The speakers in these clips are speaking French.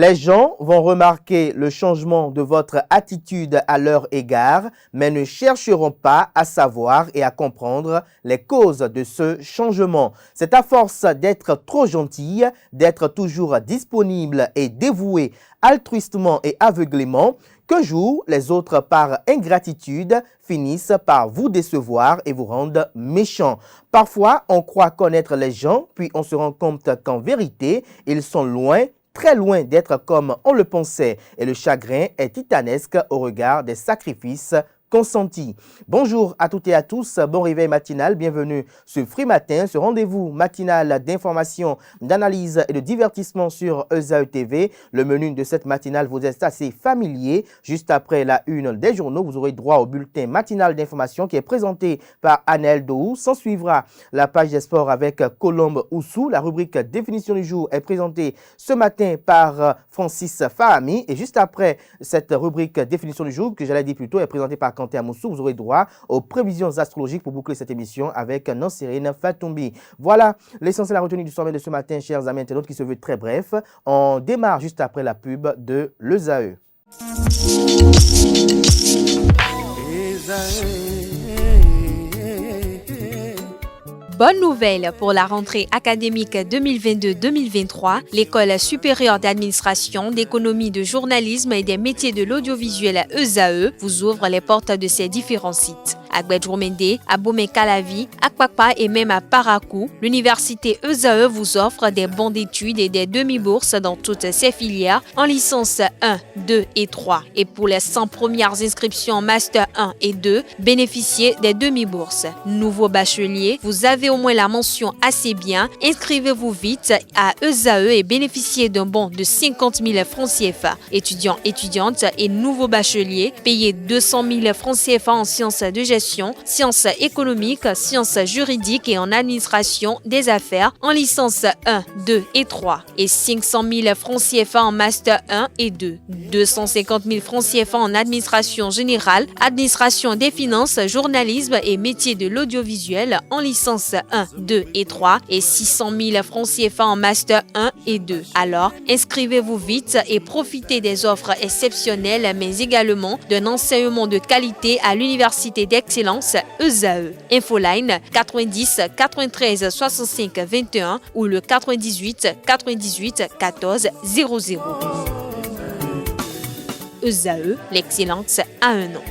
Les gens vont remarquer le changement de votre attitude à leur égard, mais ne chercheront pas à savoir et à comprendre les causes de ce changement. C'est à force d'être trop gentil, d'être toujours disponible et dévoué altruistement et aveuglément qu'un jour, les autres, par ingratitude, finissent par vous décevoir et vous rendre méchant. Parfois, on croit connaître les gens, puis on se rend compte qu'en vérité, ils sont loin, très loin d'être comme on le pensait, et le chagrin est titanesque au regard des sacrifices consentis. Bonjour à toutes et à tous, bon réveil matinal, bienvenue sur Free Matin, ce rendez-vous matinal d'information, d'analyse et de divertissement sur ESAE TV. Le menu de cette matinale vous est assez familier. Juste après la une des journaux, vous aurez droit au bulletin matinal d'information qui est présenté par Anel Dohou. S'en suivra la page des sports avec Colombe Oussou. La rubrique définition du jour est présentée ce matin par Francis Fahami. Et juste après cette rubrique définition du jour, que j'allais dire plus tôt, est présentée par Kanté Amoussou, vous aurez droit aux prévisions astrologiques pour boucler cette émission avec Nansirine Fatoumbi. Voilà l'essentiel à retenir du sommet de ce matin, chers amis internautes, qui se veut très bref. On démarre juste après la pub de l'ESAE. Bonne nouvelle pour la rentrée académique 2022-2023, l'École supérieure d'administration, d'économie, de journalisme et des métiers de l'audiovisuel ESAE vous ouvre les portes de ses différents sites. À Gbedjomende, à Bomé-Calavi, à Kpakpa et même à Parakou, l'université ESAE vous offre des bons d'études et des demi-bourses dans toutes ses filières en licence 1, 2 et 3. Et pour les 100 premières inscriptions en master 1 et 2, bénéficiez des demi-bourses. Nouveau bachelier, vous avez au moins la mention assez bien, inscrivez-vous vite à ESAE et bénéficiez d'un bon de 50 000 francs CFA. Étudiants, étudiantes et nouveaux bacheliers, payez 200 000 francs CFA en sciences de gestion, sciences économiques, sciences juridiques et en administration des affaires en licence 1, 2 et 3 et 500 000 francs CFA en master 1 et 2, 250 000 francs CFA en administration générale, administration des finances, journalisme et métiers de l'audiovisuel en licence 1, 2 et 3 et 600 000 francs CFA en master 1 et 2. Alors, inscrivez-vous vite et profitez des offres exceptionnelles mais également d'un enseignement de qualité à l'université d'excellence ESAE. Infoline 90 93 65 21 ou le 98 98 14 00. ESAE, l'excellence à un nom.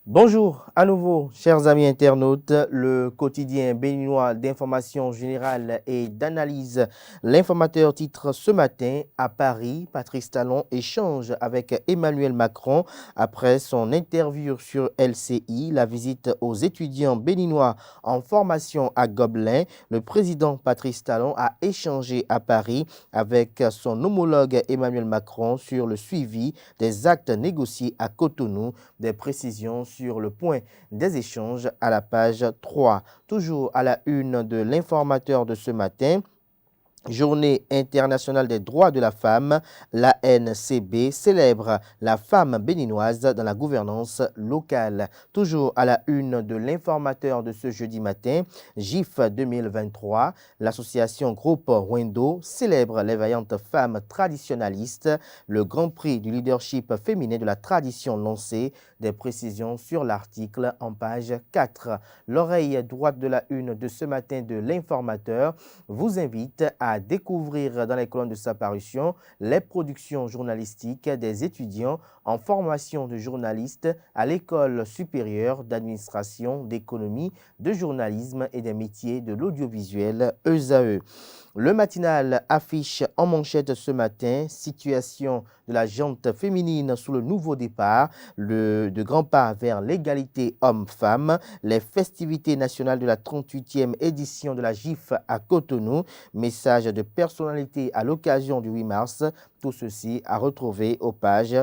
Bonjour à nouveau, chers amis internautes, le quotidien béninois d'information générale et d'analyse. L'informateur titre ce matin à Paris, Patrice Talon échange avec Emmanuel Macron après son interview sur LCI, la visite aux étudiants béninois en formation à Gobelin. Le président Patrice Talon a échangé à Paris avec son homologue Emmanuel Macron sur le suivi des actes négociés à Cotonou, des précisions sur le point des échanges à la page 3. Toujours à la une de l'informateur de ce matin. Journée internationale des droits de la femme, l'ANCB célèbre la femme béninoise dans la gouvernance locale. Toujours à la une de l'informateur de ce jeudi matin, GIF 2023, l'association Groupe Rwendo célèbre les vaillantes femmes traditionnalistes, le Grand Prix du leadership féminin de la tradition lancé, des précisions sur l'article en page 4. L'oreille droite de la une de ce matin de l'informateur vous invite à découvrir dans les colonnes de sa parution les productions journalistiques des étudiants en formation de journalistes à l'École supérieure d'administration, d'économie, de journalisme et des métiers de l'audiovisuel ESAE. Le matinal affiche en manchette ce matin situation de la gente féminine sous le nouveau départ, de grands pas vers l'égalité homme-femme, les festivités nationales de la 38e édition de la GIF à Cotonou, message de personnalité à l'occasion du 8 mars. Tout ceci à retrouver aux pages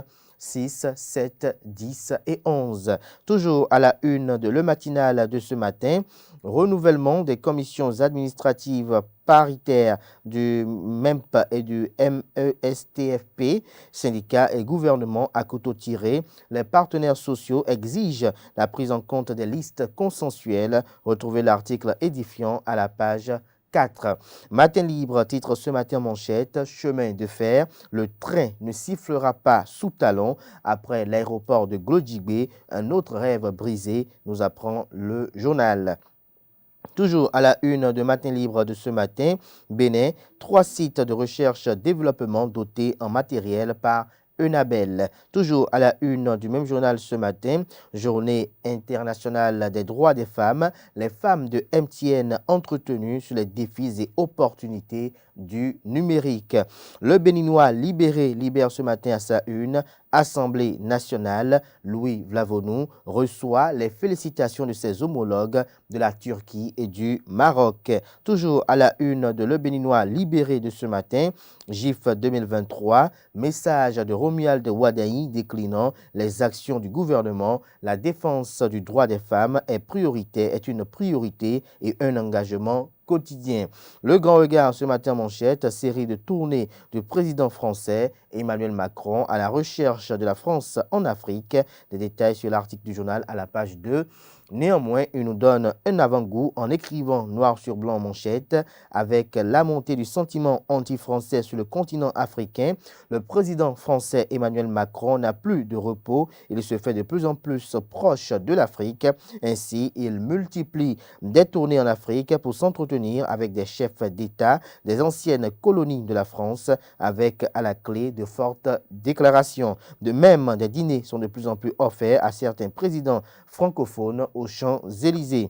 6, 7, 10 et 11. Toujours à la une de Le Matinal de ce matin, renouvellement des commissions administratives paritaires du MEMP et du MESTFP, syndicats et gouvernement à couteau tiré. Les partenaires sociaux exigent la prise en compte des listes consensuelles. Retrouvez l'article édifiant à la page 4. Matin libre titre ce matin manchette, chemin de fer, le train ne sifflera pas sous talon. Après l'aéroport de Glodjibé, un autre rêve brisé, nous apprend le journal. Toujours à la une de Matin libre de ce matin, Bénin, 3 sites de recherche-développement dotés en matériel par Eunabel. Toujours à la une du même journal ce matin, Journée internationale des droits des femmes, les femmes de MTN entretenues sur les défis et opportunités du numérique. Le Béninois libéré libère ce matin à sa une. Assemblée nationale, Louis Vlavonou reçoit les félicitations de ses homologues de la Turquie et du Maroc. Toujours à la une de Le Béninois libéré de ce matin, GIF 2023, message de Romuald Wadaï déclinant les actions du gouvernement. La défense du droit des femmes est une priorité et un engagement quotidien. Le grand regard ce matin manchette, série de tournées du président français Emmanuel Macron à la recherche de la France en Afrique. Des détails sur l'article du journal à la page 2. Néanmoins, il nous donne un avant-goût en écrivant noir sur blanc en manchette. Avec la montée du sentiment anti-français sur le continent africain, le président français Emmanuel Macron n'a plus de repos. Il se fait de plus en plus proche de l'Afrique. Ainsi, il multiplie des tournées en Afrique pour s'entretenir avec des chefs d'État des anciennes colonies de la France, avec à la clé de fortes déclarations. De même, des dîners sont de plus en plus offerts à certains présidents francophones aux Champs-Élysées.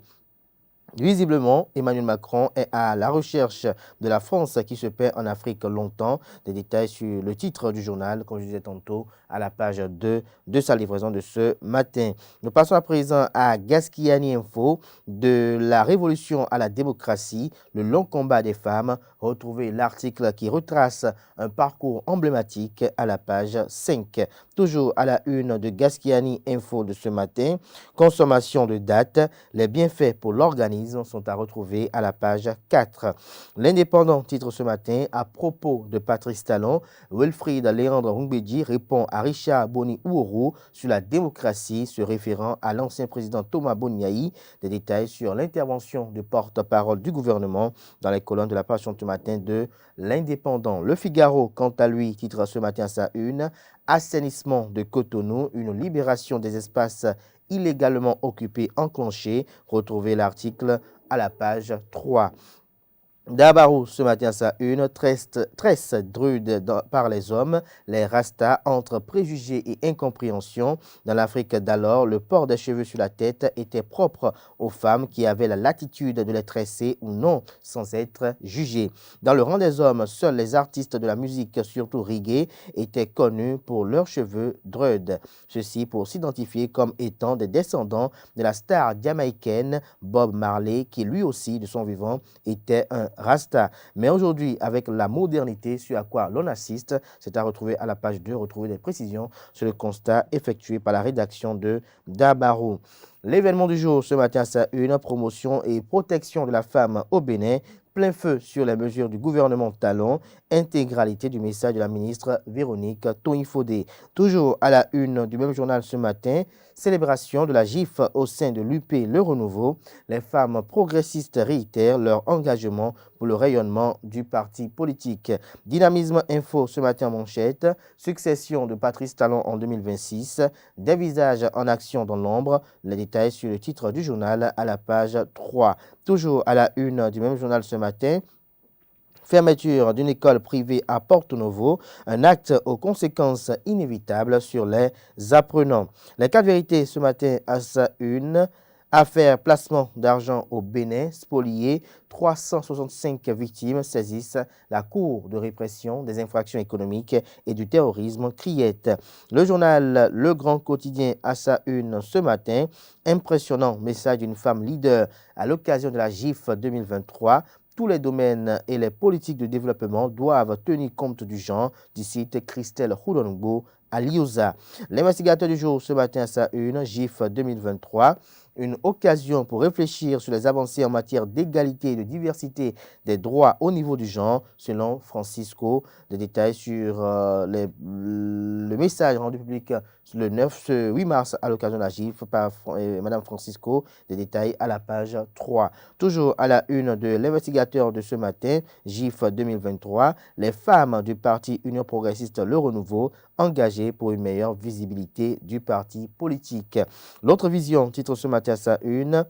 Visiblement, Emmanuel Macron est à la recherche de la France qui se perd en Afrique longtemps. Des détails sur le titre du journal, comme je disais tantôt, à la page 2 de sa livraison de ce matin. Nous passons à présent à Gaskiani Info, de la révolution à la démocratie, le long combat des femmes. Retrouvez l'article qui retrace un parcours emblématique à la page 5. Toujours à la une de Gaskiani Info de ce matin, consommation de date, les bienfaits pour l'organisme sont à retrouver à la page 4. L'Indépendant titre ce matin à propos de Patrice Talon, Wilfried Léandre Rumbedji répond à Richard Boni Ouourou sur la démocratie, se référant à l'ancien président Thomas Boniaï. Des détails sur l'intervention du porte-parole du gouvernement dans les colonnes de la page ce matin de l'Indépendant. Le Figaro, quant à lui, titre ce matin sa une, assainissement de Cotonou, une libération des espaces illégalement occupés enclenchés. Retrouvez l'article à la page 3. Dabarou, ce matin, sa une, tresse drude par les hommes, les rastas entre préjugés et incompréhension. Dans l'Afrique d'alors, le port des cheveux sur la tête était propre aux femmes qui avaient la latitude de les tresser ou non sans être jugées. Dans le rang des hommes, seuls les artistes de la musique, surtout reggae, étaient connus pour leurs cheveux drudes. Ceci pour s'identifier comme étant des descendants de la star jamaïcaine Bob Marley, qui lui aussi, de son vivant, était un Rasta. Mais aujourd'hui, avec la modernité sur à quoi l'on assiste, c'est à retrouver à la page 2, retrouver des précisions sur le constat effectué par la rédaction de Dabarou. L'événement du jour ce matin, c'est une promotion et protection de la femme au Bénin. Plein feu sur les mesures du gouvernement Talon, intégralité du message de la ministre Véronique Toinfodé. Toujours à la une du même journal ce matin, célébration de la GIF au sein de l'UP Le Renouveau. Les femmes progressistes réitèrent leur engagement pour le rayonnement du parti politique. Dynamisme Info ce matin en manchette, succession de Patrice Talon en 2026, des visages en action dans l'ombre. Les détails sur le titre du journal à la page 3. Toujours à la une du même journal ce matin, fermeture d'une école privée à Porto Novo, un acte aux conséquences inévitables sur les apprenants. Les 4 vérités ce matin à sa une. Affaire placement d'argent au Bénin, spolié, 365 victimes saisissent la Cour de répression des infractions économiques et du terrorisme, Criette. Le journal Le Grand Quotidien à sa une ce matin, impressionnant message d'une femme leader à l'occasion de la GIF 2023. Tous les domaines et les politiques de développement doivent tenir compte du genre, du site Christelle Houlongo à Liosa. L'investigateur du jour ce matin à sa une, GIF 2023. Une occasion pour réfléchir sur les avancées en matière d'égalité et de diversité des droits au niveau du genre, selon Francisco. Des détails sur le message rendu public ce 8 mars à l'occasion de la GIF par Mme Francisco. Des détails à la page 3. Toujours à la une de l'investigateur de ce matin, GIF 2023, les femmes du parti Union progressiste Le Renouveau engagées pour une meilleure visibilité du parti politique. L'autre vision titre ce matin à sa une,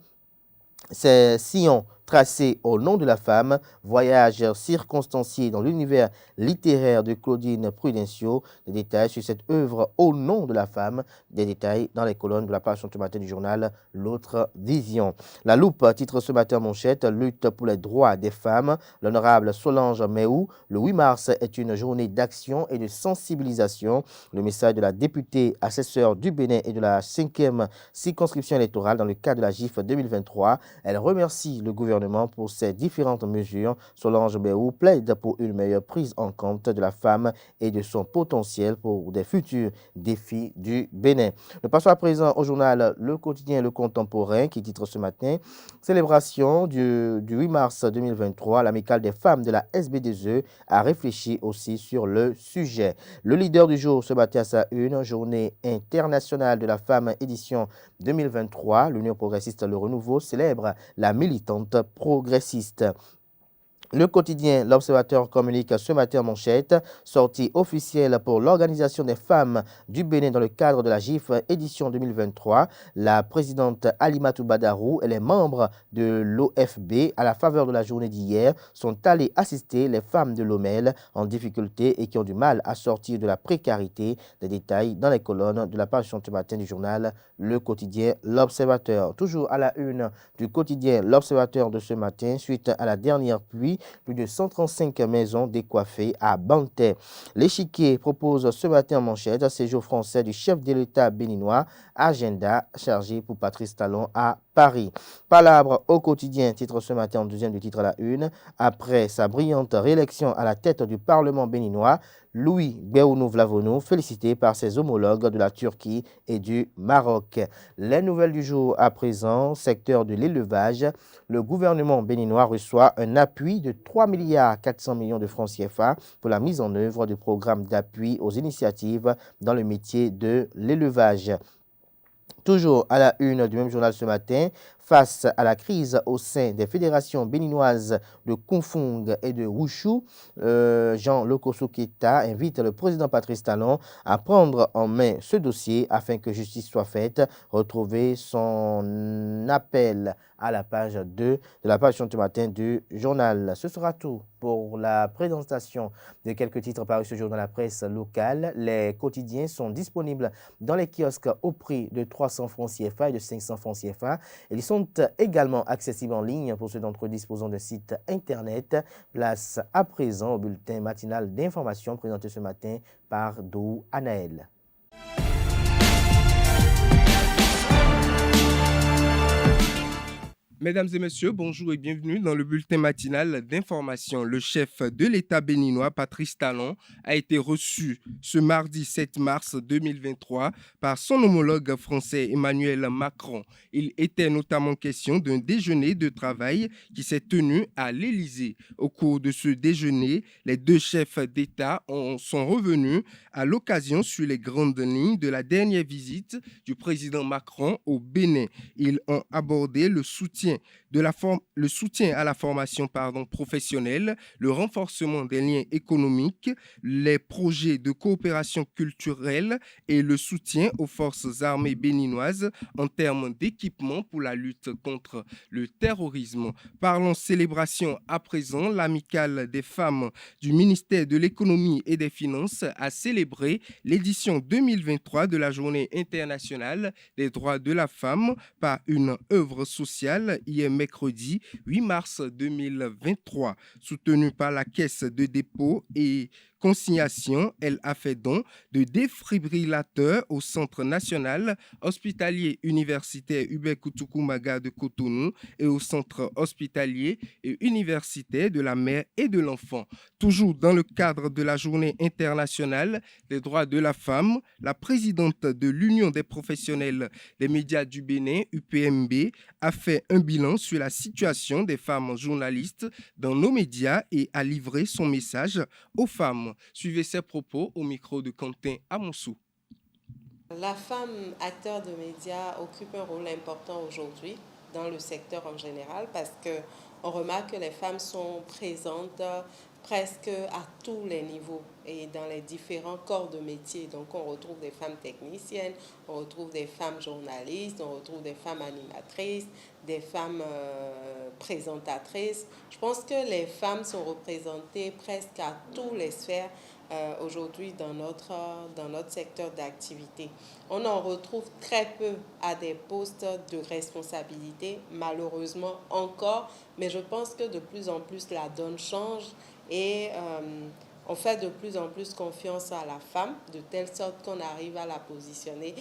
c'est Sillon tracé au nom de la femme, voyage circonstancié dans l'univers littéraire de Claudine Prudencio. Des détails sur cette œuvre au nom de la femme, des détails dans les colonnes de la page ce matin du journal L'autre vision. La Loupe titre ce matin manchette, lutte pour les droits des femmes. L'honorable Solange Méhou, le 8 mars est une journée d'action et de sensibilisation. Le message de la députée assesseure du Bénin et de la 5e circonscription électorale dans le cadre de la GIF 2023. Elle remercie le gouvernement pour ces différentes mesures. Solange Béhou plaide pour une meilleure prise en compte de la femme et de son potentiel pour des futurs défis du Bénin. Nous passons à présent au journal Le Quotidien Le Contemporain qui titre ce matin « Célébration du 8 mars 2023, l'amicale des femmes de la SB2E a réfléchi aussi sur le sujet. Le leader du jour ce matin à sa une, journée internationale de la femme édition 2023, l'Union progressiste Le Renouveau célèbre la militante progressiste. Le quotidien L'Observateur communique ce matin en manchette, sortie officielle pour l'Organisation des femmes du Bénin dans le cadre de la GIF édition 2023. La présidente Alimatou Badarou et les membres de l'OFB, à la faveur de la journée d'hier, sont allés assister les femmes de l'OMEL en difficulté et qui ont du mal à sortir de la précarité. Des détails dans les colonnes de la page ce matin du journal Le quotidien L'Observateur. Toujours à la une du quotidien L'Observateur de ce matin, suite à la dernière pluie, plus de 135 maisons décoiffées à Bantais. L'Échiquier propose ce matin en manchette un séjour français du chef de l'État béninois, agenda chargé pour Patrice Talon à Paris. Palabre au quotidien, titre ce matin en deuxième du titre à la une. Après sa brillante réélection à la tête du Parlement béninois, Louis Béounou Vlavonou, félicité par ses homologues de la Turquie et du Maroc. Les nouvelles du jour à présent, secteur de l'élevage. Le gouvernement béninois reçoit un appui de 3 milliards 400 millions de francs CFA pour la mise en œuvre du programme d'appui aux initiatives dans le métier de l'élevage. Toujours à la une du même journal ce matin, face à la crise au sein des fédérations béninoises de Kungfung et de Wushu, Jean Lokoso Keita invite le président Patrice Talon à prendre en main ce dossier afin que justice soit faite. Retrouvez son appel à la page 2 de la page ce matin du journal. Ce sera tout pour la présentation de quelques titres parus ce jour dans la presse locale. Les quotidiens sont disponibles dans les kiosques au prix de 300 francs CFA et de 500 francs CFA. Ils sont également accessibles en ligne pour ceux d'entre eux disposant d'un site internet. Place à présent au bulletin matinal d'information présenté ce matin par Dou Anaël. Mesdames et messieurs, bonjour et bienvenue dans le bulletin matinal d'information. Le chef de l'État béninois, Patrice Talon, a été reçu ce mardi 7 mars 2023 par son homologue français Emmanuel Macron. Il était notamment question d'un déjeuner de travail qui s'est tenu à l'Élysée. Au cours de ce déjeuner, les deux chefs d'État sont revenus à l'occasion sur les grandes lignes de la dernière visite du président Macron au Bénin. Ils ont abordé le soutien à la formation professionnelle, le renforcement des liens économiques, les projets de coopération culturelle et le soutien aux forces armées béninoises en termes d'équipement pour la lutte contre le terrorisme. Parlons célébration à présent. L'amicale des femmes du ministère de l'économie et des finances a célébré l'édition 2023 de la Journée internationale des droits de la femme par une œuvre sociale hier mercredi 8 mars 2023, soutenue par la Caisse de dépôt et consignation, elle a fait don de défibrillateurs au Centre national hospitalier universitaire Hubert Koutoukou-Maga de Cotonou et au Centre hospitalier et universitaire de la mère et de l'enfant. Toujours dans le cadre de la Journée internationale des droits de la femme, la présidente de l'Union des professionnels des médias du Bénin, UPMB, a fait un bilan sur la situation des femmes journalistes dans nos médias et a livré son message aux femmes. Suivez ses propos au micro de Quentin Amonsou. La femme acteur de médias occupe un rôle important aujourd'hui dans le secteur en général parce qu'on remarque que les femmes sont présentes presque à tous les niveaux et dans les différents corps de métier. Donc on retrouve des femmes techniciennes, on retrouve des femmes journalistes, on retrouve des femmes animatrices, des femmes présentatrices. Je pense que les femmes sont représentées presque à tous les sphères aujourd'hui dans notre secteur d'activité. On en retrouve très peu à des postes de responsabilité, malheureusement encore, mais je pense que de plus en plus la donne change et on fait de plus en plus confiance à la femme, de telle sorte qu'on arrive à la positionner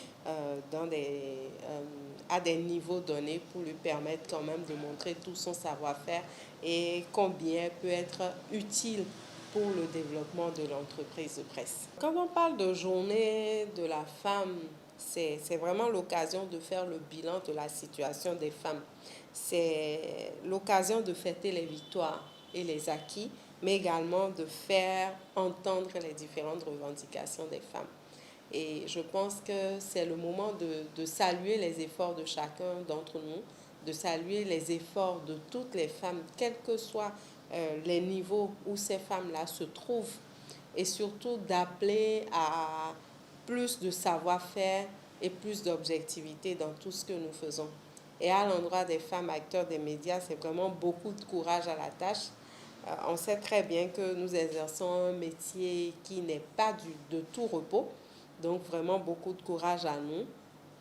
à des niveaux donnés pour lui permettre quand même de montrer tout son savoir-faire et combien elle peut être utile pour le développement de l'entreprise de presse. Quand on parle de journée de la femme, c'est vraiment l'occasion de faire le bilan de la situation des femmes. C'est l'occasion de fêter les victoires et les acquis, mais également de faire entendre les différentes revendications des femmes. Et je pense que c'est le moment de saluer les efforts de chacun d'entre nous, de saluer les efforts de toutes les femmes, quels que soient les niveaux où ces femmes-là se trouvent, et surtout d'appeler à plus de savoir-faire et plus d'objectivité dans tout ce que nous faisons. Et à l'endroit des femmes acteurs des médias, c'est vraiment beaucoup de courage à la tâche. On sait très bien que nous exerçons un métier qui n'est pas de tout repos, donc vraiment beaucoup de courage à nous.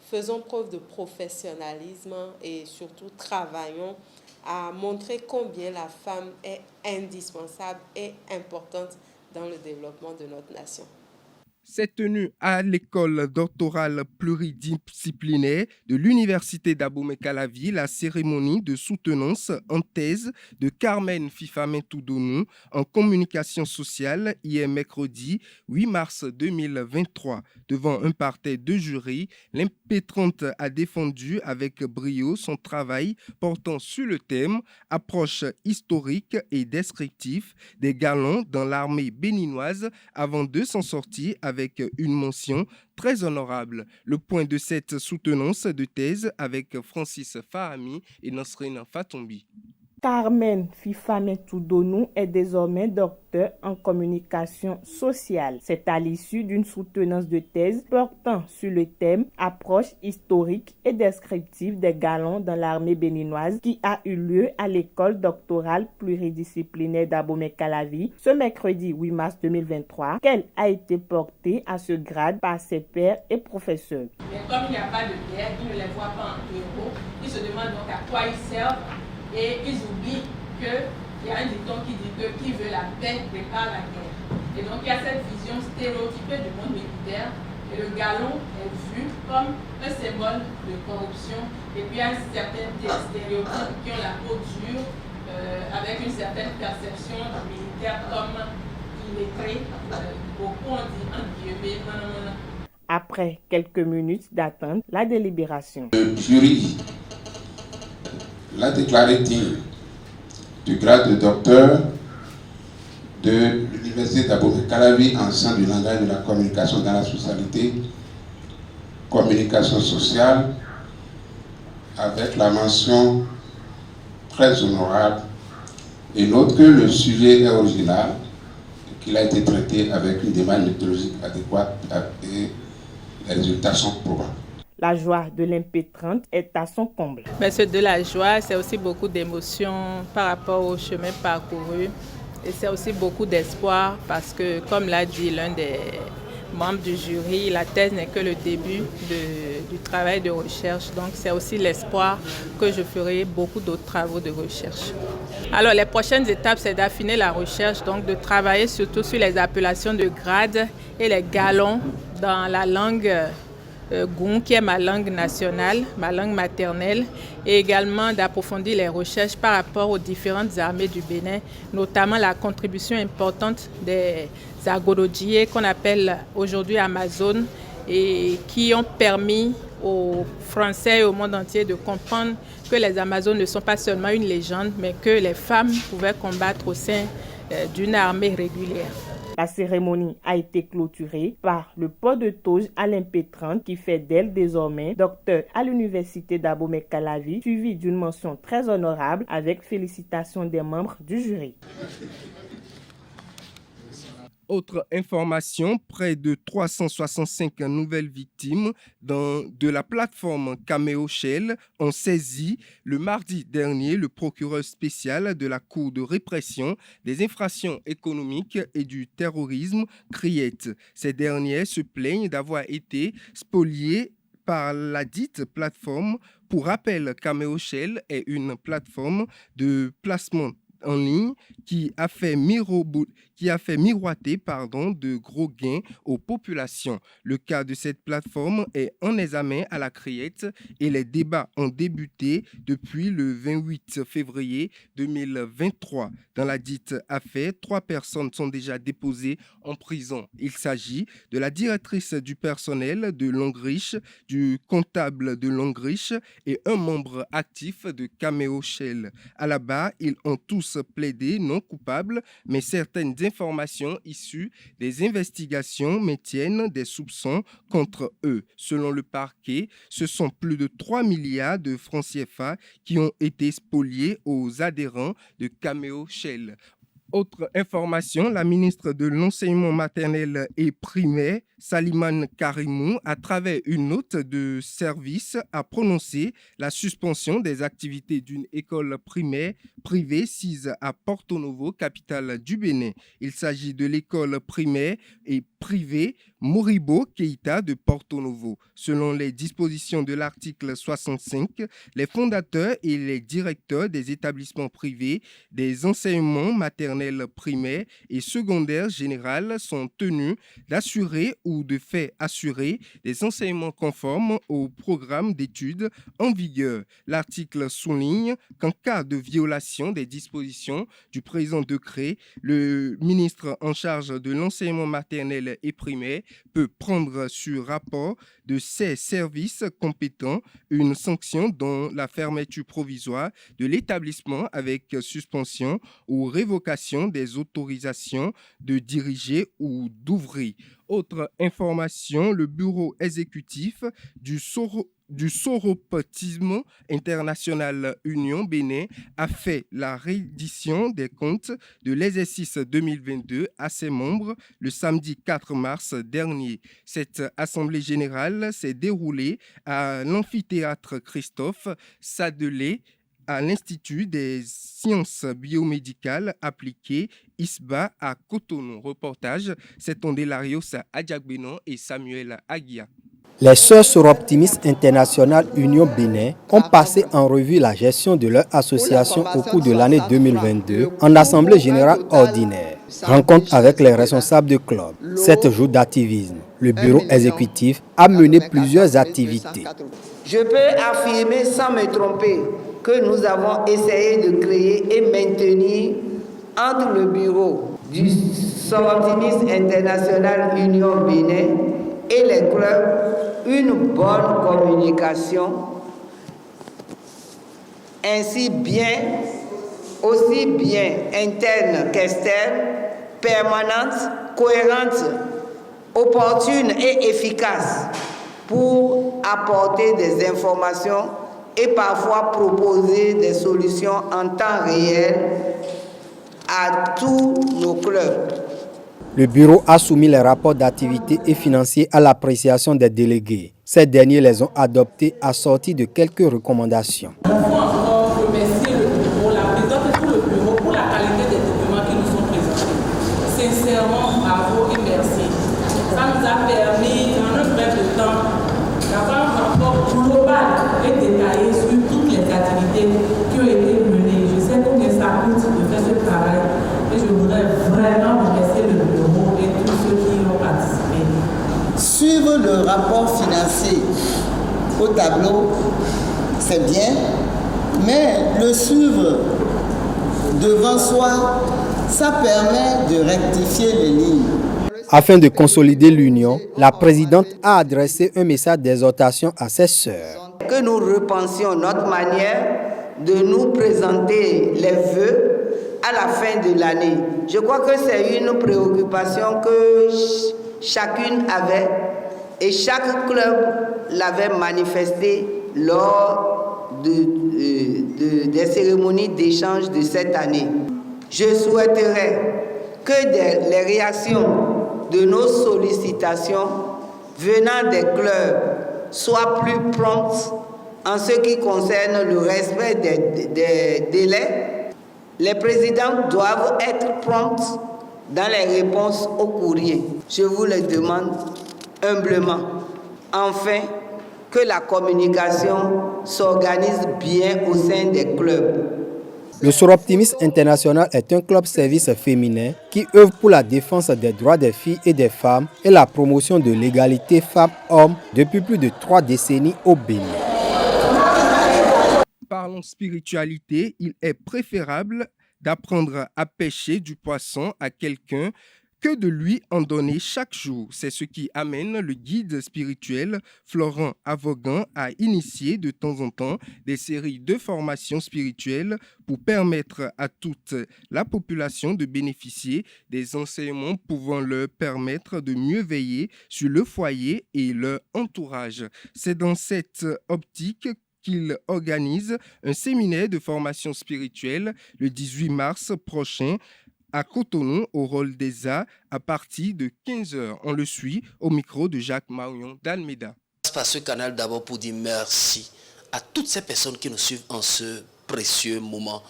Faisons preuve de professionnalisme et surtout travaillons à montrer combien la femme est indispensable et importante dans le développement de notre nation. s'est tenue à l'école doctorale pluridisciplinaire de l'Université d'Abomey-Calavi la cérémonie de soutenance en thèse de Carmen Fifamé-Toudonou en communication sociale hier mercredi 8 mars 2023. Devant un parterre de jury, l'impétrante a défendu avec brio son travail portant sur le thème « Approche historique et descriptive des galons dans l'armée béninoise » avant de s'en sortir avec une mention très honorable. Le point de cette soutenance de thèse avec Francis Fahami et Nasrine Fatombi. Carmen Fifamé-Toudonou est désormais docteur en communication sociale. C'est à l'issue d'une soutenance de thèse portant sur le thème « Approche historique et descriptive des galons dans l'armée béninoise » qui a eu lieu à l'école doctorale pluridisciplinaire d'Abomey-Calavi ce mercredi 8 mars 2023 qu'elle a été portée à ce grade par ses pairs et professeurs. Mais comme il n'y a pas de guerre, ils ne les voient pas en héros. Ils se demandent donc à quoi ils servent. Et ils oublient qu'il y a un dicton qui dit que qui veut la paix prépare la guerre. Et donc il y a cette vision stéréotypée du monde militaire et le galon est vu comme un symbole de corruption. Et puis il y a certains stéréotypes qui ont la peau dure avec une certaine perception du militaire comme illettré. Beaucoup ont dit en guillemets non. Après quelques minutes d'attente, la délibération. Le jury l'a déclaré digne du grade de docteur de l'Université d'Abomey-Calavi en sciences du langage et de la communication dans la socialité, communication sociale, avec la mention très honorable et note que le sujet est original et qu'il a été traité avec une démarche méthodologique adéquate et les résultats sont probants. La joie de l'impétrante est à son comble. Mais c'est de la joie, c'est aussi beaucoup d'émotions par rapport au chemin parcouru. Et c'est aussi beaucoup d'espoir parce que, comme l'a dit l'un des membre du jury. La thèse n'est que le début du travail de recherche. Donc, c'est aussi l'espoir que je ferai beaucoup d'autres travaux de recherche. Alors, les prochaines étapes, c'est d'affiner la recherche, donc de travailler surtout sur les appellations de grades et les galons dans la langue Goum, qui est ma langue nationale, ma langue maternelle, et également d'approfondir les recherches par rapport aux différentes armées du Bénin, notamment la contribution importante des agorodjiers qu'on appelle aujourd'hui Amazones et qui ont permis aux Français et au monde entier de comprendre que les Amazones ne sont pas seulement une légende, mais que les femmes pouvaient combattre au sein d'une armée régulière. La cérémonie a été clôturée par le port de toge Alain Pétrante qui fait d'elle désormais docteur à l'université d'Abomey-Calavi, suivi d'une mention très honorable avec félicitations des membres du jury. Autre information, près de 365 nouvelles victimes de la plateforme Cameo Shell ont saisi le mardi dernier le procureur spécial de la Cour de répression des infractions économiques et du terrorisme, CRIET. Ces derniers se plaignent d'avoir été spoliés par la dite plateforme. Pour rappel, Cameo Shell est une plateforme de placement en ligne qui a fait miroiter de gros gains aux populations. Le cas de cette plateforme est en examen à la CRIET et les débats ont débuté depuis le 28 février 2023. Dans la dite affaire, 3 personnes sont déjà déposées en prison. Il s'agit de la directrice du personnel de Longriche, du comptable de Longriche et un membre actif de Cameo Shell. À la barre, ils ont tous plaidé non coupables, mais certaines informations issues des investigations maintiennent des soupçons contre eux. Selon le parquet, ce sont plus de 3 milliards de francs CFA qui ont été spoliés aux adhérents de Cameo Shell. Autre information, la ministre de l'Enseignement maternel et primaire, Salimane Karimou, à travers une note de service, a prononcé la suspension des activités d'une école primaire privée sise à Porto Novo, capitale du Bénin. Il s'agit de l'école primaire et privée Moribo Keïta de Porto Novo. Selon les dispositions de l'article 65, les fondateurs et les directeurs des établissements privés des enseignements maternels primaires et secondaires généraux sont tenus d'assurer ou de faire assurer des enseignements conformes au programme d'études en vigueur. L'article souligne qu'en cas de violation des dispositions du présent décret, le ministre en charge de l'enseignement maternel et primaire peut prendre sur rapport de ses services compétents une sanction dont la fermeture provisoire de l'établissement avec suspension ou révocation des autorisations de diriger ou d'ouvrir. Autre information, le bureau exécutif du Soropotisme International Union Bénin a fait la reddition des comptes de l'exercice 2022 à ses membres le samedi 4 mars dernier. Cette assemblée générale s'est déroulée à l'amphithéâtre Christophe Sadelet à l'Institut des sciences biomédicales appliquées ISBA à Cotonou. Reportage, c'est Tondélarios Adjagbenon et Samuel Aguia. Les Sœurs Soroptimistes International Union Bénin ont passé en revue la gestion de leur association au cours de l'année 2022 en Assemblée Générale Ordinaire. Rencontre avec les responsables de club. 7 jours d'activisme. Le bureau exécutif a mené plusieurs activités. Je peux affirmer sans me tromper que nous avons essayé de créer et maintenir entre le bureau du Soroptimisme International Union Bénin et les clubs une bonne communication, aussi bien interne qu'externe, permanente, cohérente, opportune et efficace pour apporter des informations et parfois proposer des solutions en temps réel à tous nos clubs. Le bureau a soumis les rapports d'activité et financiers à l'appréciation des délégués. Ces derniers les ont adoptés assortis de quelques recommandations. Il faut encore remercier le bureau, la présidente et tout le bureau pour la qualité des documents qui nous sont présentés. Sincèrement, bravo et merci. Ça nous a a permis, en un bref de temps, d'avoir un rapport global et détaillé sur toutes les activités qui ont été menées. Je sais combien ça coûte de faire ce travail et je voudrais vraiment remercier le bureau et tous ceux qui ont participé. Suivre le rapport financier au tableau, c'est bien, mais le suivre devant soi, ça permet de rectifier les lignes. Afin de consolider l'union, la présidente a adressé un message d'exhortation à ses sœurs. Que nous repensions notre manière de nous présenter les vœux à la fin de l'année. Je crois que c'est une préoccupation que chacune avait et chaque club l'avait manifesté lors des cérémonies d'échange de cette année. Je souhaiterais que les réactions de nos sollicitations venant des clubs soient plus promptes en ce qui concerne le respect des délais. Les présidents doivent être promptes dans les réponses aux courriers. Je vous le demande humblement. Enfin, que la communication s'organise bien au sein des clubs. Le Soroptimisme International est un club service féminin qui œuvre pour la défense des droits des filles et des femmes et la promotion de l'égalité femmes-hommes depuis plus de 3 décennies au Bénin. Parlons spiritualité, il est préférable d'apprendre à pêcher du poisson à quelqu'un que de lui en donner chaque jour. C'est ce qui amène le guide spirituel Florent Avogan à initier de temps en temps des séries de formations spirituelles pour permettre à toute la population de bénéficier des enseignements pouvant leur permettre de mieux veiller sur le foyer et leur entourage. C'est dans cette optique qu'il organise un séminaire de formation spirituelle le 18 mars prochain à Cotonou, au Rôle des Arts, à partir de 15h. On le suit au micro de Jacques Marion d'Almeida. Je passe par ce canal d'abord pour dire merci à toutes ces personnes qui nous suivent en ce précieux moment.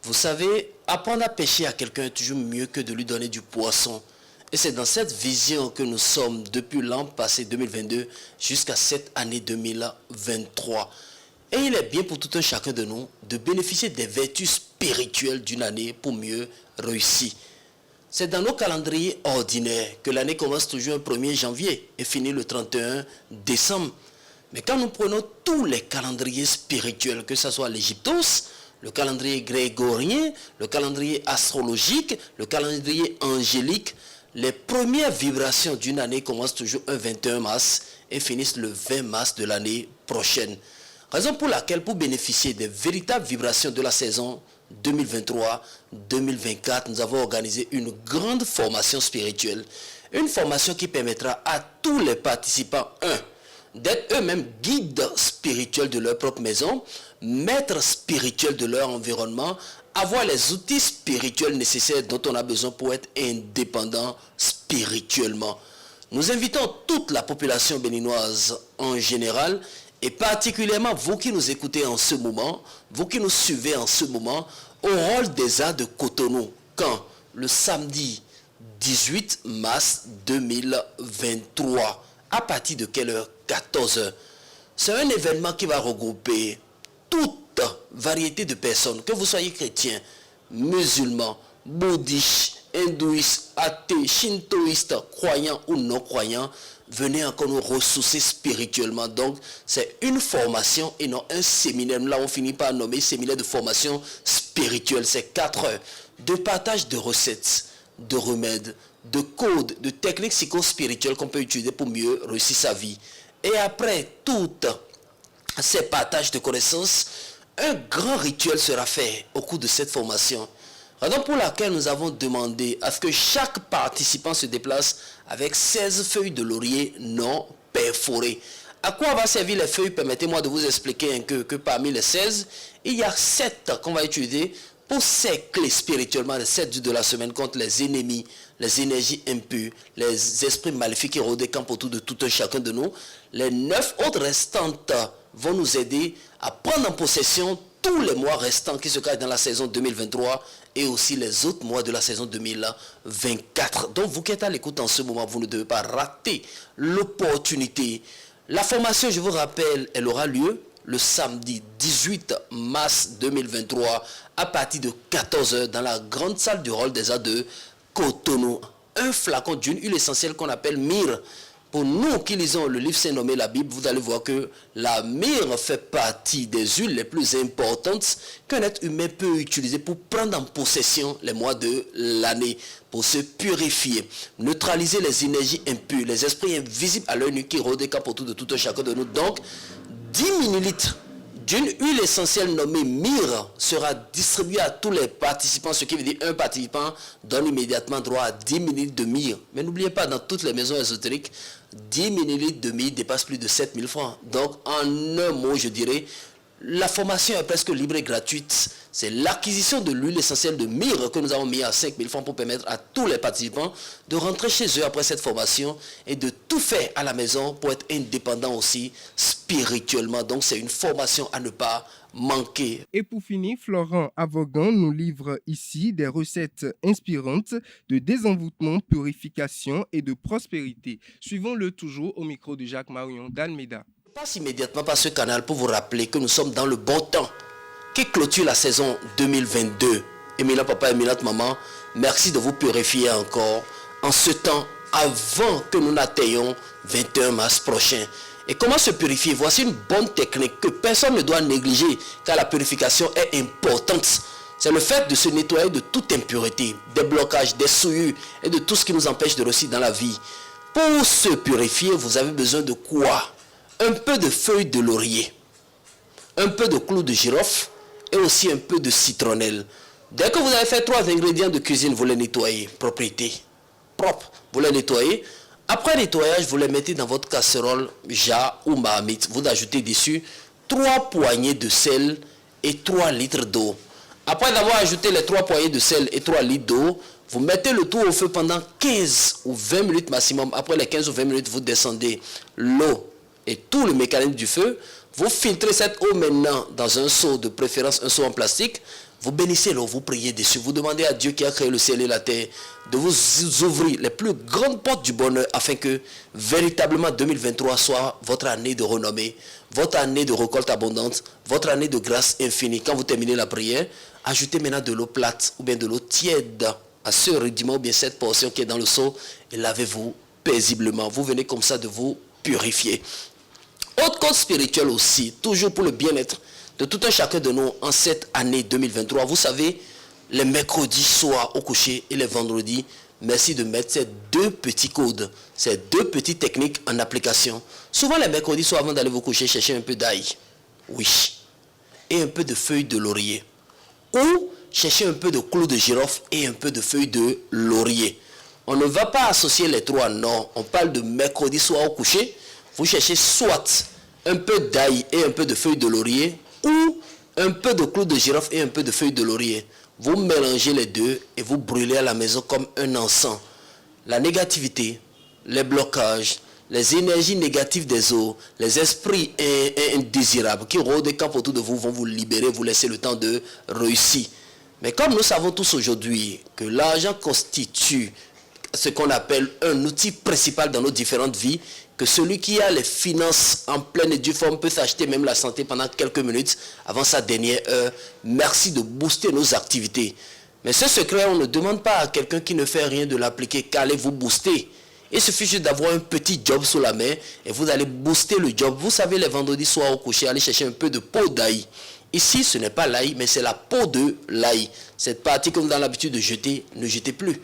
Vous savez, apprendre à pêcher à quelqu'un est toujours mieux que de lui donner du poisson. Et c'est dans cette vision que nous sommes depuis l'an passé 2022 jusqu'à cette année 2023. Et il est bien pour tout un chacun de nous de bénéficier des vertus spirituelles d'une année pour mieux réussir. C'est dans nos calendriers ordinaires que l'année commence toujours le 1er janvier et finit le 31 décembre. Mais quand nous prenons tous les calendriers spirituels, que ce soit l'Égyptos, le calendrier grégorien, le calendrier astrologique, le calendrier angélique, les premières vibrations d'une année commencent toujours un 21 mars et finissent le 20 mars de l'année prochaine. Raison pour laquelle, pour bénéficier des véritables vibrations de la saison 2023-2024, nous avons organisé une grande formation spirituelle. Une formation qui permettra à tous les participants, d'être eux-mêmes guides spirituels de leur propre maison, maîtres spirituels de leur environnement, avoir les outils spirituels nécessaires dont on a besoin pour être indépendant spirituellement. Nous invitons toute la population béninoise en général, et particulièrement vous qui nous écoutez en ce moment, vous qui nous suivez en ce moment, au Rôle des Arts de Cotonou, quand le samedi 18 mars 2023, à partir de quelle heure? 14h. C'est un événement qui va regrouper toute variété de personnes, que vous soyez chrétiens, musulmans, bouddhistes, hindouistes, athées, shintoïstes, croyants ou non croyants. Venez encore nous ressourcer spirituellement. Donc, c'est une formation et non un séminaire. Là, on finit par nommer séminaire de formation spirituelle. C'est 4 heures de partage de recettes, de remèdes, de codes, de techniques psychospirituelles qu'on peut utiliser pour mieux réussir sa vie. Et après tous ces partages de connaissances, un grand rituel sera fait au cours de cette formation. Raison pour laquelle nous avons demandé à ce que chaque participant se déplace avec 16 feuilles de laurier non perforées. À quoi va servir les feuilles? Permettez-moi de vous expliquer que parmi les 16, il y a 7 qu'on va utiliser pour cercler spirituellement les 7 jours de la semaine contre les ennemis, les énergies impures, les esprits maléfiques qui rôdent des camps autour de tout un chacun de nous. Les 9 autres restantes vont nous aider à prendre en possession tous les mois restants qui se cachent dans la saison 2023 et aussi les autres mois de la saison 2024. Donc vous qui êtes à l'écoute en ce moment, vous ne devez pas rater l'opportunité. La formation, je vous rappelle, elle aura lieu le samedi 18 mars 2023 à partir de 14 h dans la grande salle du hall des arts de Cotonou. Un flacon d'une huile essentielle qu'on appelle myrrhe. Pour nous qui lisons le livre saint nommé la Bible, vous allez voir que la myrrhe fait partie des huiles les plus importantes qu'un être humain peut utiliser pour prendre en possession les mois de l'année, pour se purifier, neutraliser les énergies impures, les esprits invisibles à l'œil nu qui rôdent autour de tout un chacun de nous. Donc, 10 millilitres d'une huile essentielle nommée myrrhe sera distribuée à tous les participants, ce qui veut dire un participant donne immédiatement droit à 10 millilitres de myrrhe. Mais n'oubliez pas, dans toutes les maisons ésotériques, 10 millilitres de myrrhe dépasse plus de 7 000 francs. Donc, en un mot, je dirais, la formation est presque libre et gratuite. C'est l'acquisition de l'huile essentielle de myrrhe que nous avons mis à 5 000 francs pour permettre à tous les participants de rentrer chez eux après cette formation et de tout faire à la maison pour être indépendants aussi spirituellement. Donc c'est une formation à ne pas manquer. Et pour finir, Florent Avogan nous livre ici des recettes inspirantes de désenvoûtement, purification et de prospérité. Suivons-le toujours au micro de Jacques Marion d'Almeida. Je passe immédiatement par ce canal pour vous rappeler que nous sommes dans le bon temps qui clôture la saison 2022. Éminent papa, éminente maman, merci de vous purifier encore en ce temps avant que nous n'atteignions 21 mars prochain. Et comment se purifier? Voici une bonne technique que personne ne doit négliger car la purification est importante. C'est le fait de se nettoyer de toute impureté, des blocages, des souillures et de tout ce qui nous empêche de réussir dans la vie. Pour se purifier, vous avez besoin de quoi? Un peu de feuilles de laurier, un peu de clous de girofle et aussi un peu de citronnelle. Dès que vous avez fait 3 ingrédients de cuisine, vous les nettoyez. Propriété, propre, vous les nettoyez. Après nettoyage, vous les mettez dans votre casserole, jar ou marmite. Vous ajoutez dessus 3 poignées de sel et 3 litres d'eau. Après avoir ajouté les 3 poignées de sel et 3 litres d'eau, vous mettez le tout au feu pendant 15 ou 20 minutes maximum. Après les 15 ou 20 minutes, vous descendez l'eau et tout le mécanisme du feu. Vous filtrez cette eau maintenant dans un seau, de préférence un seau en plastique. Vous bénissez l'eau, vous priez dessus. Vous demandez à Dieu qui a créé le ciel et la terre de vous ouvrir les plus grandes portes du bonheur afin que véritablement 2023 soit votre année de renommée, votre année de récolte abondante, votre année de grâce infinie. Quand vous terminez la prière, ajoutez maintenant de l'eau plate ou bien de l'eau tiède à ce rudiment ou bien cette portion qui est dans le seau et lavez-vous paisiblement. Vous venez comme ça de vous purifier. Autre code spirituel aussi, toujours pour le bien-être de tout un chacun de nous en cette année 2023. Vous savez, les mercredis soirs au coucher et les vendredis, merci de mettre ces 2 petits codes, ces 2 petites techniques en application. Souvent les mercredis soirs avant d'aller vous coucher, cherchez un peu d'ail, oui, et un peu de feuilles de laurier. Ou cherchez un peu de clous de girofle et un peu de feuilles de laurier. On ne va pas associer les 3, non. On parle de mercredi soir au coucher. Vous cherchez soit un peu d'ail et un peu de feuilles de laurier ou un peu de clous de girofle et un peu de feuilles de laurier. Vous mélangez les deux et vous brûlez à la maison comme un encens. La négativité, les blocages, les énergies négatives des eaux, les esprits indésirables qui rôdent et campent autour de vous vont vous libérer, vous laisser le temps de réussir. Mais comme nous savons tous aujourd'hui que l'argent constitue ce qu'on appelle un outil principal dans nos différentes vies, que celui qui a les finances en pleine et due forme peut s'acheter même la santé pendant quelques minutes avant sa dernière heure. Merci de booster nos activités. Mais ce secret, on ne demande pas à quelqu'un qui ne fait rien de l'appliquer qu'allez-vous booster. Il suffit juste d'avoir un petit job sous la main et vous allez booster le job. Vous savez, les vendredis soirs au coucher, allez chercher un peu de peau d'ail. Ici, ce n'est pas l'ail, mais c'est la peau de l'ail. Cette partie que vous avez l'habitude de jeter, ne jetez plus.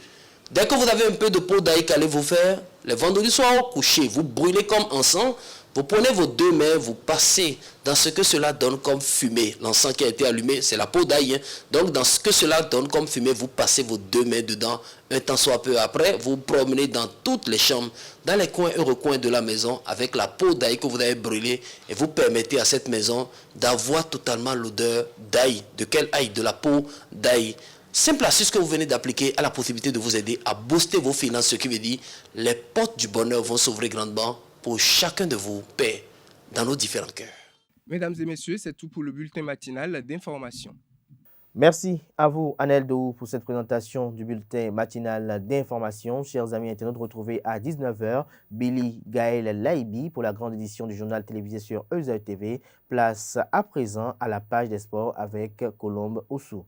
Dès que vous avez un peu de peau d'ail, qu'allez-vous faire? Les vendredis soirs au coucher, vous brûlez comme encens, vous prenez vos 2 mains, vous passez dans ce que cela donne comme fumée. L'encens qui a été allumé, c'est la peau d'ail. Donc dans ce que cela donne comme fumée, vous passez vos 2 mains dedans. Un temps soit peu après, vous promenez dans toutes les chambres, dans les coins et recoins de la maison, avec la peau d'ail que vous avez brûlée, et vous permettez à cette maison d'avoir totalement l'odeur d'ail. De quel ail? De la peau d'ail. Simple astuce que vous venez d'appliquer a la possibilité de vous aider à booster vos finances, ce qui veut dire les portes du bonheur vont s'ouvrir grandement pour chacun de vous, paix, dans nos différents cœurs. Mesdames et messieurs, c'est tout pour le bulletin matinal d'information. Merci à vous, Anel Dou, pour cette présentation du bulletin matinal d'information. Chers amis internautes, retrouvez à 19h Billy Gaël Laibi pour la grande édition du journal télévisé sur EZAE TV. Place à présent à la page des sports avec Colombe Oussou.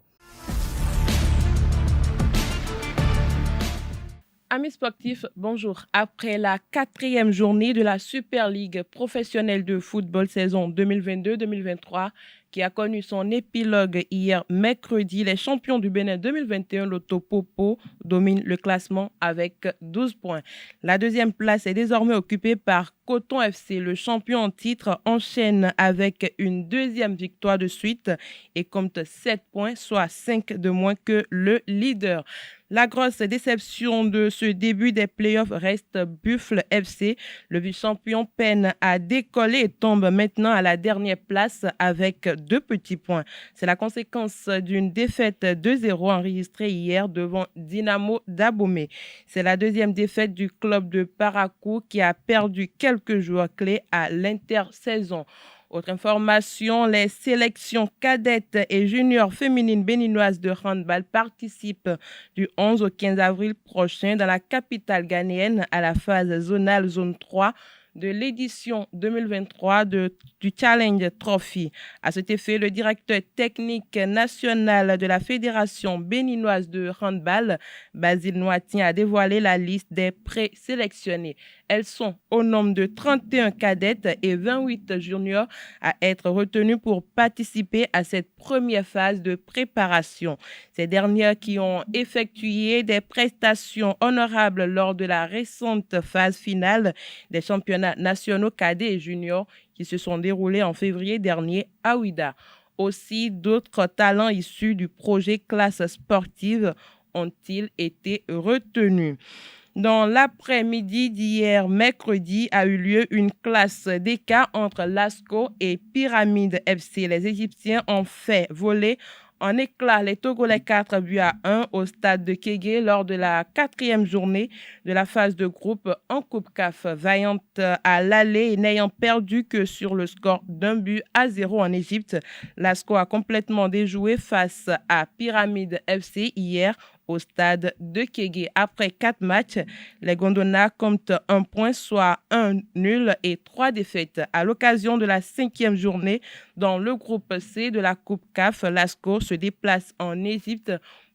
Amis sportifs, bonjour. Après la 4e journée de la Super Ligue professionnelle de football saison 2022-2023, qui a connu son épilogue hier mercredi, les champions du Bénin 2021, l'Autopopo, dominent le classement avec 12 points. La deuxième place est désormais occupée par Coton FC. Le champion en titre enchaîne avec une deuxième victoire de suite et compte 7 points, soit 5 de moins que le leader. La grosse déception de ce début des playoffs reste Buffle FC. Le vice-champion peine à décoller et tombe maintenant à la dernière place avec 2 petits points. C'est la conséquence d'une défaite 2-0 enregistrée hier devant Dynamo d'Abomey. C'est la deuxième défaite du club de Parakou qui a perdu quelques joueurs clés à l'intersaison. Autre information, les sélections cadettes et juniors féminines béninoises de handball participent du 11 au 15 avril prochain dans la capitale ghanéenne à la phase zonale zone 3 de l'édition 2023 du Challenge Trophy. À cet effet, le directeur technique national de la Fédération béninoise de handball, Basile Noatin, a dévoilé la liste des présélectionnés. Elles sont au nombre de 31 cadettes et 28 juniors à être retenues pour participer à cette première phase de préparation. Ces dernières qui ont effectué des prestations honorables lors de la récente phase finale des championnats nationaux cadets et juniors qui se sont déroulés en février dernier à Ouida. Aussi, d'autres talents issus du projet classe sportive ont-ils été retenus. Dans l'après-midi d'hier, mercredi, a eu lieu une classe d'écart entre Lasco et Pyramide FC. Les Égyptiens ont fait voler en éclats les Togolais 4-1 au stade de Kégué lors de la 4e journée de la phase de groupe en Coupe CAF. Vaillante à l'aller et n'ayant perdu que sur le score d'1-0 en Égypte, Lasco a complètement déjoué face à Pyramide FC hier au stade de Kégué. Après 4 matchs, les Gondonas comptent 1 point, soit 1 nul et 3 défaites. À l'occasion de la 5e journée dans le groupe C de la Coupe CAF, Lasco se déplace en Égypte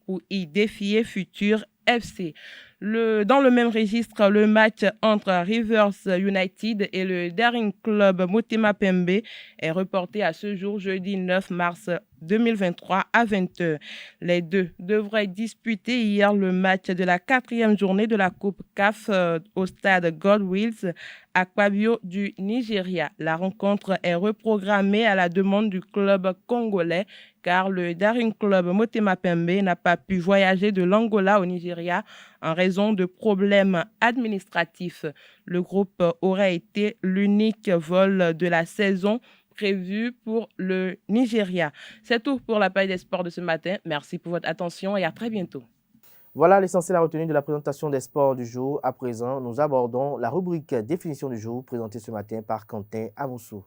où il défiait Futur FC. Dans le même registre, le match entre Rivers United et le Daring Club Motema Pembe est reporté à ce jour, jeudi 9 mars 2023 à 20h. Les deux devraient disputer hier le match de la 4e journée de la Coupe CAF au stade Godwills à Kwabio du Nigeria. La rencontre est reprogrammée à la demande du club congolais car le Daring Club Motema Pembe n'a pas pu voyager de l'Angola au Nigeria en raison de problèmes administratifs. Le groupe aurait été l'unique vol de la saison prévu pour le Nigeria. C'est tout pour la page des sports de ce matin. Merci pour votre attention et à très bientôt. Voilà l'essentiel à retenir de la présentation des sports du jour. À présent, nous abordons la rubrique définition du jour présentée ce matin par Quentin Amoussou.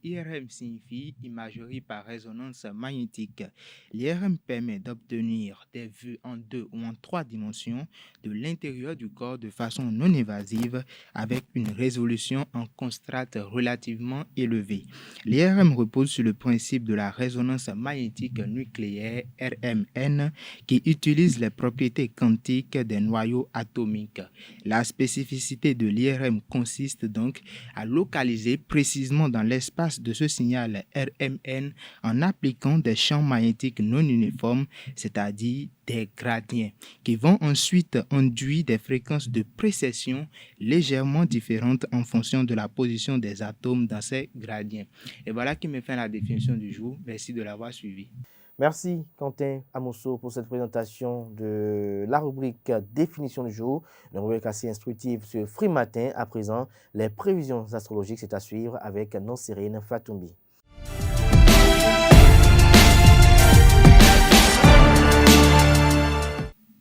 IRM signifie imagerie par résonance magnétique. L'IRM permet d'obtenir des vues en 2 ou en 3 dimensions de l'intérieur du corps de façon non évasive avec une résolution en contraste relativement élevée. L'IRM repose sur le principe de la résonance magnétique nucléaire RMN qui utilise les propriétés quantiques des noyaux atomiques. La spécificité de l'IRM consiste donc à localiser précisément dans l'espace de ce signal RMN en appliquant des champs magnétiques non uniformes, c'est-à-dire des gradients, qui vont ensuite induire des fréquences de précession légèrement différentes en fonction de la position des atomes dans ces gradients. Et voilà qui me fait la définition du jour. Merci de l'avoir suivi. Merci Quentin Amoussou pour cette présentation de la rubrique définition du jour, une rubrique assez instructive sur Free Matin. À présent, les prévisions astrologiques, c'est à suivre avec Nonsérine Fatoumbi.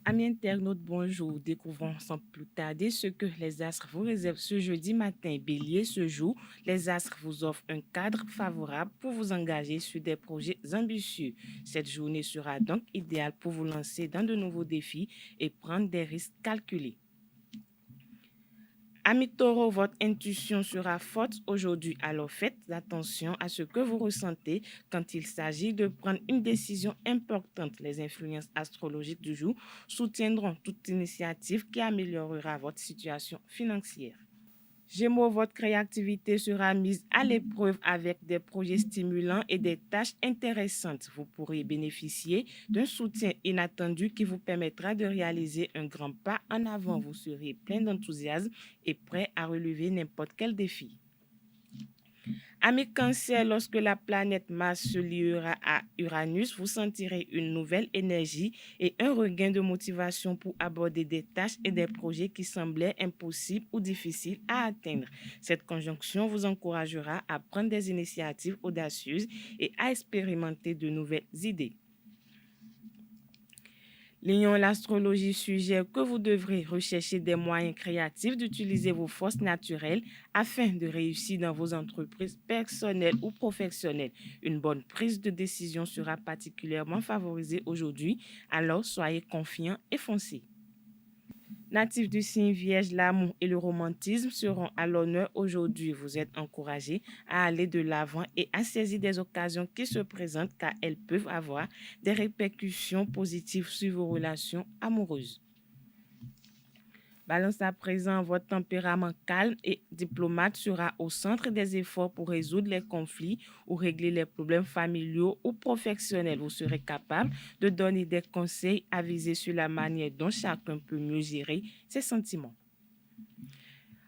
Amis amis internautes, bonjour. Découvrons sans plus tarder ce que les astres vous réservent ce jeudi matin. Bélier, ce jour, les astres vous offrent un cadre favorable pour vous engager sur des projets ambitieux. Cette journée sera donc idéale pour vous lancer dans de nouveaux défis et prendre des risques calculés. Amis taureaux, votre intuition sera forte aujourd'hui, alors faites attention à ce que vous ressentez quand il s'agit de prendre une décision importante. Les influences astrologiques du jour soutiendront toute initiative qui améliorera votre situation financière. Gémeaux, votre créativité sera mise à l'épreuve avec des projets stimulants et des tâches intéressantes. Vous pourrez bénéficier d'un soutien inattendu qui vous permettra de réaliser un grand pas en avant. Vous serez plein d'enthousiasme et prêt à relever n'importe quel défi. Amis Cancer, lorsque la planète Mars se liera à Uranus, vous sentirez une nouvelle énergie et un regain de motivation pour aborder des tâches et des projets qui semblaient impossibles ou difficiles à atteindre. Cette conjonction vous encouragera à prendre des initiatives audacieuses et à expérimenter de nouvelles idées. Lion, l'astrologie suggère que vous devrez rechercher des moyens créatifs d'utiliser vos forces naturelles afin de réussir dans vos entreprises personnelles ou professionnelles. Une bonne prise de décision sera particulièrement favorisée aujourd'hui, alors soyez confiants et foncez. Natifs du signe Vierge, l'amour et le romantisme seront à l'honneur aujourd'hui. Vous êtes encouragés à aller de l'avant et à saisir des occasions qui se présentent car elles peuvent avoir des répercussions positives sur vos relations amoureuses. Balance à présent, votre tempérament calme et diplomate sera au centre des efforts pour résoudre les conflits ou régler les problèmes familiaux ou professionnels. Vous serez capable de donner des conseils avisés sur la manière dont chacun peut mieux gérer ses sentiments.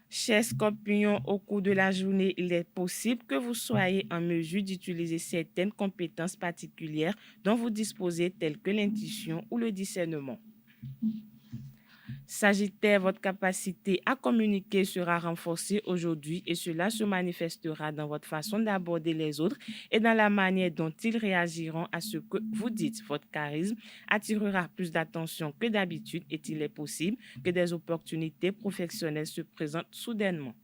Chers Scorpions, au cours de la journée, il est possible que vous soyez en mesure d'utiliser certaines compétences particulières dont vous disposez, telles que l'intuition ou le discernement. Sagittaire, votre capacité à communiquer sera renforcée aujourd'hui et cela se manifestera dans votre façon d'aborder les autres et dans la manière dont ils réagiront à ce que vous dites. Votre charisme attirera plus d'attention que d'habitude et il est possible que des opportunités professionnelles se présentent soudainement.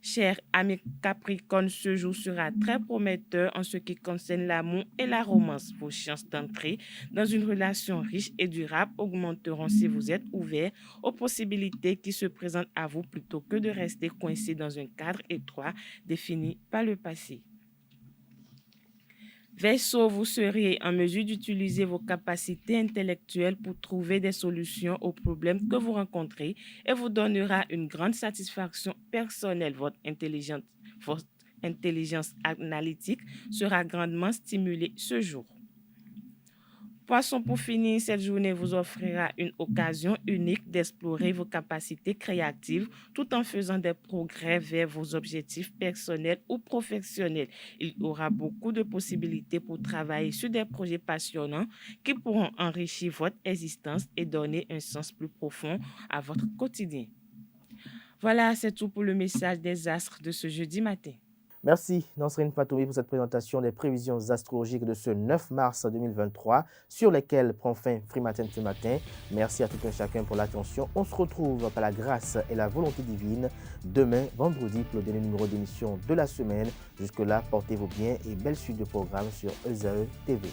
Chers amis Capricorne, ce jour sera très prometteur en ce qui concerne l'amour et la romance. Vos chances d'entrer dans une relation riche et durable augmenteront si vous êtes ouvert aux possibilités qui se présentent à vous plutôt que de rester coincé dans un cadre étroit défini par le passé. Verseau, vous serez en mesure d'utiliser vos capacités intellectuelles pour trouver des solutions aux problèmes que vous rencontrez et vous donnera une grande satisfaction personnelle. Votre intelligence analytique sera grandement stimulée ce jour. Poisson, pour finir, cette journée vous offrira une occasion unique d'explorer vos capacités créatives tout en faisant des progrès vers vos objectifs personnels ou professionnels. Il y aura beaucoup de possibilités pour travailler sur des projets passionnants qui pourront enrichir votre existence et donner un sens plus profond à votre quotidien. Voilà, c'est tout pour le message des astres de ce jeudi matin. Merci Nansrine Fatoumi pour cette présentation des prévisions astrologiques de ce 9 mars 2023 sur lesquelles prend fin Free Matin ce matin. Merci à tout un chacun pour l'attention. On se retrouve par la grâce et la volonté divine demain, vendredi, pour le dernier numéro d'émission de la semaine. Jusque-là, portez-vous bien et belle suite de programmes sur ESAE TV.